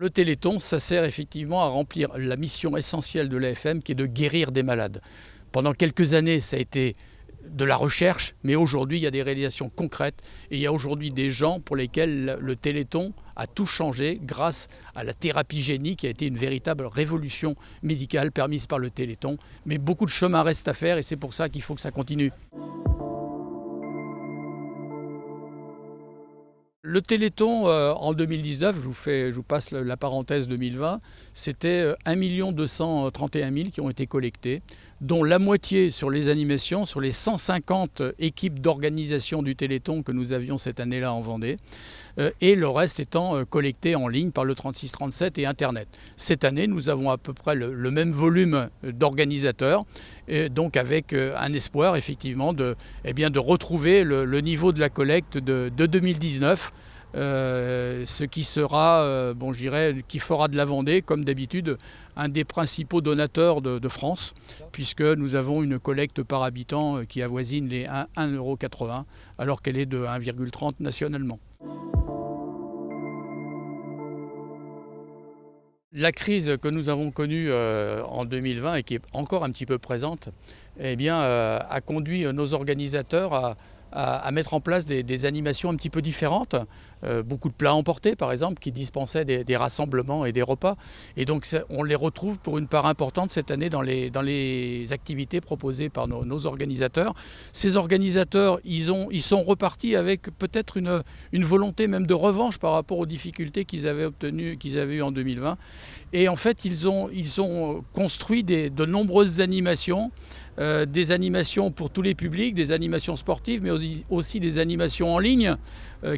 Le Téléthon, ça sert effectivement à remplir la mission essentielle de l'AFM qui est de guérir des malades. Pendant quelques années, ça a été de la recherche, mais aujourd'hui, il y a des réalisations concrètes et il y a aujourd'hui des gens pour lesquels le Téléthon a tout changé grâce à la thérapie génique qui a été une véritable révolution médicale permise par le Téléthon. Mais beaucoup de chemin reste à faire et c'est pour ça qu'il faut que ça continue. Le Téléthon en 2019, je vous passe la parenthèse 2020, c'était 1 231 000 qui ont été collectés, dont la moitié sur les animations, sur les 150 équipes d'organisation du Téléthon que nous avions cette année-là en Vendée, et le reste étant collecté en ligne par le 3637 et Internet. Cette année, nous avons à peu près le même volume d'organisateurs, donc avec un espoir effectivement de retrouver le niveau de la collecte de 2019. Ce qui sera, qui fera de la Vendée, comme d'habitude, un des principaux donateurs de France, puisque nous avons une collecte par habitant qui avoisine les 1,80 €, alors qu'elle est de 1,30 € nationalement. La crise que nous avons connue en 2020 et qui est encore un petit peu présente, a conduit nos organisateurs à mettre en place des animations un petit peu différentes. Beaucoup de plats emportés, par exemple, qui dispensaient des rassemblements et des repas. Et donc on les retrouve pour une part importante cette année dans les activités proposées par nos organisateurs. Ces organisateurs, ils sont repartis avec peut-être une volonté même de revanche par rapport aux difficultés qu'ils avaient eues en 2020. Et en fait, ils ont construit de nombreuses animations, des animations pour tous les publics, des animations sportives, mais aussi des animations en ligne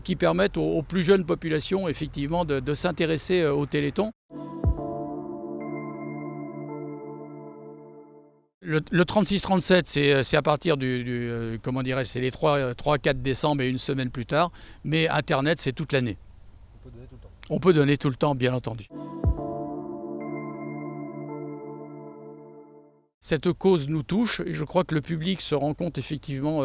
qui permettent aux plus jeunes populations effectivement de s'intéresser au Téléthon. Le 36-37, c'est à partir c'est les 3-4 décembre et une semaine plus tard, mais Internet, c'est toute l'année. On peut donner tout le temps. On peut donner tout le temps, bien entendu. Cette cause nous touche et je crois que le public se rend compte effectivement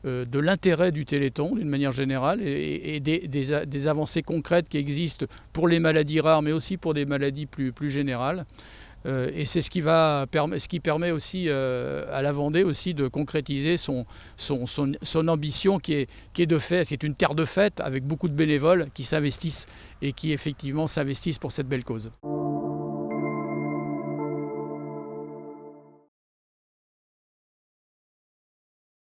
de l'intérêt du Téléthon d'une manière générale et des avancées concrètes qui existent pour les maladies rares mais aussi pour des maladies plus générales. Et c'est ce qui permet aussi à la Vendée aussi de concrétiser son ambition qui est de faire, qui est une terre de fête avec beaucoup de bénévoles qui s'investissent et qui effectivement s'investissent pour cette belle cause.